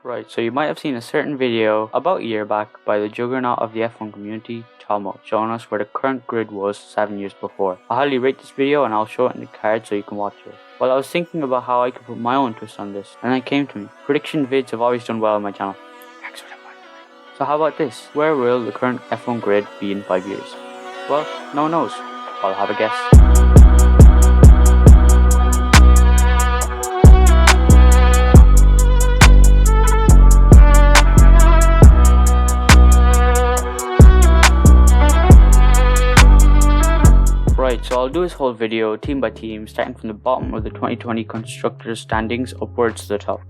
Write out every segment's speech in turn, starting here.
Right, so you might have seen a certain video about a year back by the juggernaut of the F1 community, Tommo, showing us where the current grid was 7 years before. I highly rate this video and I'll show it in the card so you can watch it. Well, I was thinking about how I could put my own twist on this, and then it came to me. Prediction vids have always done well on my channel. Thanks for the money. So how about this? Where will the current F1 grid be in 5 years? Well, no one knows. I'll have a guess. Right, so I'll do this whole video team by team, starting from the bottom of the 2020 constructors standings upwards to the top.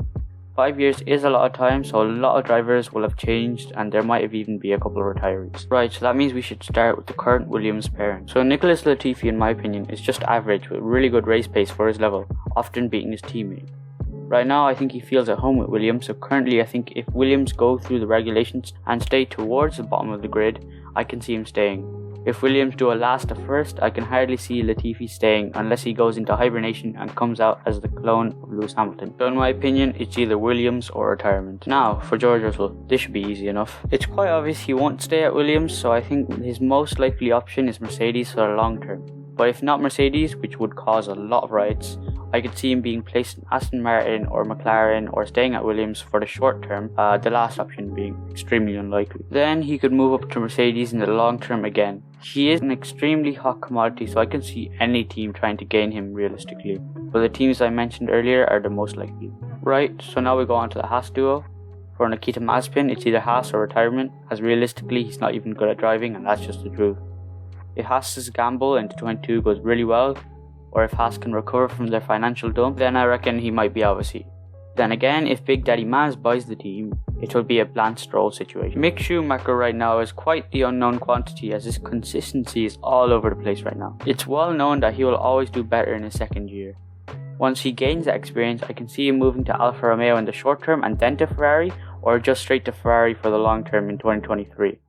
5 years is a lot of time, so a lot of drivers will have changed and there might have even be a couple of retirees. Right, so that means we should start with the current Williams pairing. So Nicholas Latifi, in my opinion, is just average with really good race pace for his level, often beating his teammate. Right now I think he feels at home with Williams, so currently I think if Williams go through the regulations and stay towards the bottom of the grid, I can see him staying. If Williams do a last to first, I can hardly see Latifi staying unless he goes into hibernation and comes out as the clone of Lewis Hamilton. So in my opinion, it's either Williams or retirement. Now, for George Russell, this should be easy enough. It's quite obvious he won't stay at Williams, so I think his most likely option is Mercedes for the long term. But if not Mercedes, which would cause a lot of riots, I could see him being placed in Aston Martin or McLaren or staying at Williams for the short term, the last option being extremely unlikely. Then he could move up to Mercedes in the long term again. He is an extremely hot commodity, so I can see any team trying to gain him realistically, but the teams I mentioned earlier are the most likely. Right, so now we go on to the Haas duo. For Nikita Mazepin, it's either Haas or retirement, as realistically he's not even good at driving and that's just the truth. If Haas's gamble into 22 goes really well, or if Haas can recover from their financial dump, then I reckon he might be out of a seat. Then again, if Big Daddy Maz buys the team, it will be a Lance Stroll situation. Mick Schumacher right now is quite the unknown quantity, as his consistency is all over the place right now. It's well known that he will always do better in his second year. Once he gains that experience, I can see him moving to Alfa Romeo in the short term and then to Ferrari, or just straight to Ferrari for the long term in 2023.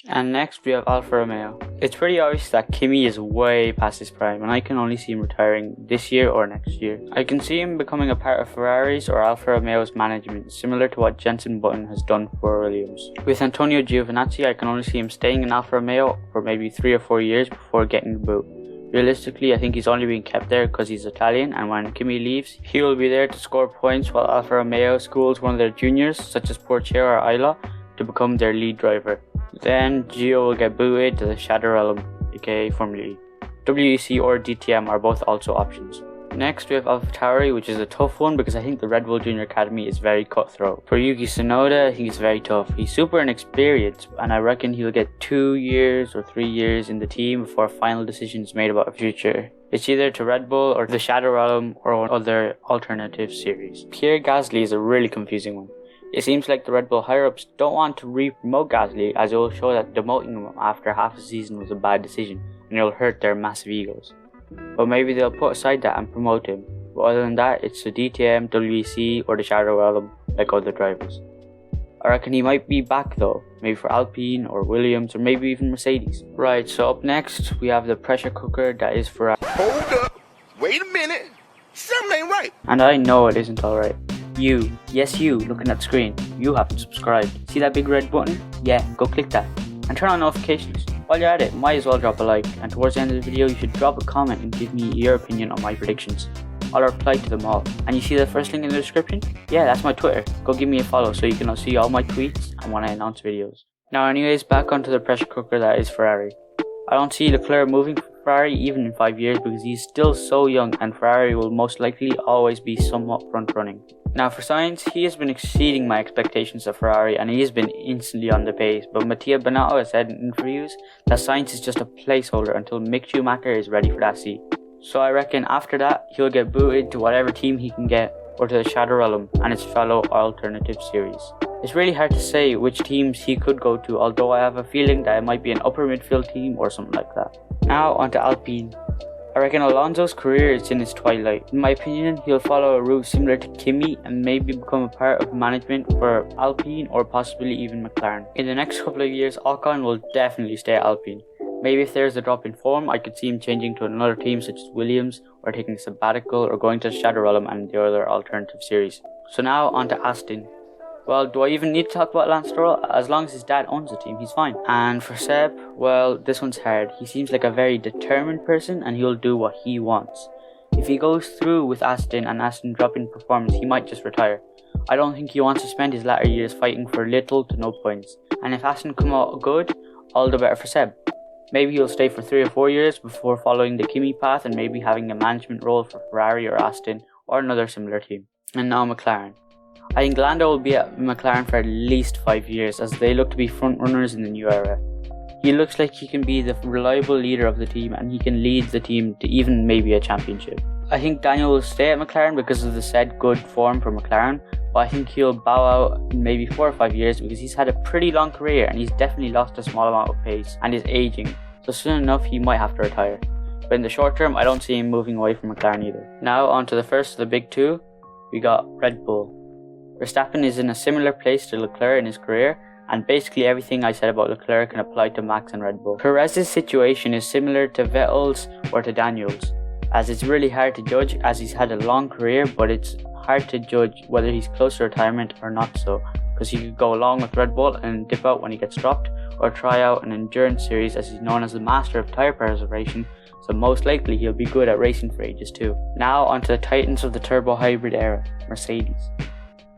And next we have Alfa Romeo. It's pretty obvious that Kimi is way past his prime and I can only see him retiring this year or next year. I can see him becoming a part of Ferrari's or Alfa Romeo's management, similar to what Jenson Button has done for Williams. With Antonio Giovinazzi, I can only see him staying in Alfa Romeo for maybe 3 or 4 years before getting the boot. Realistically, I think he's only being kept there because he's Italian, and when Kimi leaves, he will be there to score points while Alfa Romeo schools one of their juniors, such as Portier or Ayla, to become their lead driver. Then Gio will get booted to the Shadow Realm, aka Formula E. WEC or DTM are both also options. Next we have AlphaTauri, which is a tough one because I think the Red Bull Junior Academy is very cutthroat. For Yuki Tsunoda, I think it's very tough. He's super inexperienced and I reckon he'll get 2 years or 3 years in the team before a final decision is made about the future. It's either to Red Bull or the Shadow Realm or other alternative series. Pierre Gasly is a really confusing one. It seems like the Red Bull higher-ups don't want to re-promote Gasly, as it will show that demoting him after half a season was a bad decision and it will hurt their massive egos. But maybe they'll put aside that and promote him. But other than that, it's the DTM, WEC or the Shadow Realm like other drivers. I reckon he might be back though, maybe for Alpine or Williams or maybe even Mercedes. Right, so up next we have the pressure cooker that is Ferrari. Hold up, wait a minute, something ain't right. And I know it isn't alright. You, yes you, looking at the screen, you haven't subscribed. See that big red button? Yeah, go click that. And turn on notifications. While you're at it, might as well drop a like. And towards the end of the video, you should drop a comment and give me your opinion on my predictions. I'll reply to them all. And you see the first link in the description? Yeah, that's my Twitter. Go give me a follow so you can see all my tweets and when I announce videos. Now anyways, back onto the pressure cooker that is Ferrari. I don't see Leclerc moving from Ferrari even in 5 years because he's still so young and Ferrari will most likely always be somewhat front running. Now for Sainz, he has been exceeding my expectations of Ferrari and he has been instantly on the pace, but Mattia Binotto has said in interviews that Sainz is just a placeholder until Mick Schumacher is ready for that seat. So I reckon after that, he'll get booted to whatever team he can get or to the Shadow Realm and its fellow alternative series. It's really hard to say which teams he could go to, although I have a feeling that it might be an upper midfield team or something like that. Now onto Alpine. I reckon Alonso's career is in its twilight. In my opinion, he'll follow a route similar to Kimi and maybe become a part of management for Alpine or possibly even McLaren. In the next couple of years, Ocon will definitely stay at Alpine. Maybe if there's a drop in form, I could see him changing to another team such as Williams or taking a sabbatical or going to the Shadow Realm and the other alternative series. So now onto Aston. Well, do I even need to talk about Lance Stroll? As long as his dad owns the team, he's fine. And for Seb, well, this one's hard. He seems like a very determined person and he'll do what he wants. If he goes through with Aston and Aston drop in performance, he might just retire. I don't think he wants to spend his latter years fighting for little to no points. And if Aston come out good, all the better for Seb. Maybe he'll stay for 3 or 4 years before following the Kimi path and maybe having a management role for Ferrari or Aston or another similar team. And now McLaren. I think Lando will be at McLaren for at least 5 years as they look to be front runners in the new era. He looks like he can be the reliable leader of the team and he can lead the team to even maybe a championship. I think Daniel will stay at McLaren because of the said good form for McLaren, but I think he'll bow out in maybe 4 or 5 years because he's had a pretty long career and he's definitely lost a small amount of pace and is aging, so soon enough he might have to retire. But in the short term, I don't see him moving away from McLaren either. Now on to the first of the big two, we got Red Bull. Verstappen is in a similar place to Leclerc in his career, and basically everything I said about Leclerc can apply to Max and Red Bull. Perez's situation is similar to Vettel's or to Daniel's, as it's really hard to judge as he's had a long career, but it's hard to judge whether he's close to retirement or not so, because he could go along with Red Bull and dip out when he gets dropped, or try out an endurance series as he's known as the master of tyre preservation, so most likely he'll be good at racing for ages too. Now onto the titans of the turbo hybrid era, Mercedes.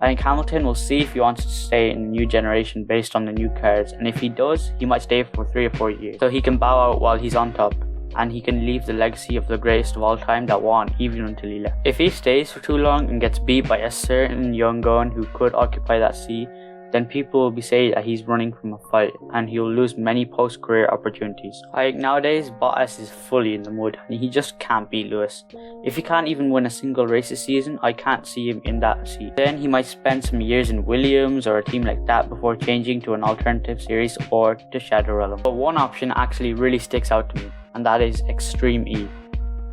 I think Hamilton will see if he wants to stay in the new generation based on the new cars, and if he does, he might stay for 3 or 4 years, so he can bow out while he's on top, and he can leave the legacy of the greatest of all time that won even until he left. If he stays for too long and gets beat by a certain young gun who could occupy that seat, then people will be saying that he's running from a fight and he will lose many post-career opportunities. I think nowadays Bottas is fully in the mud and he just can't beat Lewis. If he can't even win a single race this season, I can't see him in that seat. Then he might spend some years in Williams or a team like that before changing to an alternative series or to Shadow Realm. But one option actually really sticks out to me, and that is Extreme E.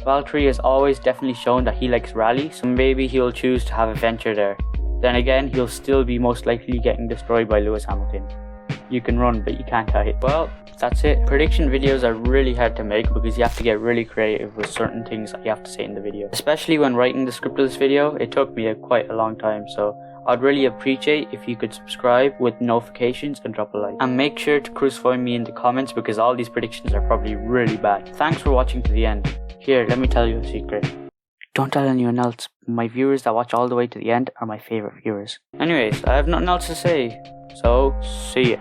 Valtteri has always definitely shown that he likes rally, so maybe he'll choose to have a venture there. Then again, he'll still be most likely getting destroyed by Lewis Hamilton. You can run, but you can't hide. Well, that's it. Prediction videos are really hard to make because you have to get really creative with certain things that you have to say in the video. Especially when writing the script of this video, it took me quite a long time, so I'd really appreciate if you could subscribe with notifications and drop a like. And make sure to crucify me in the comments because all these predictions are probably really bad. Thanks for watching to the end. Here, let me tell you a secret. Don't tell anyone else. My viewers that watch all the way to the end are my favorite viewers. Anyways, I have nothing else to say, so see ya.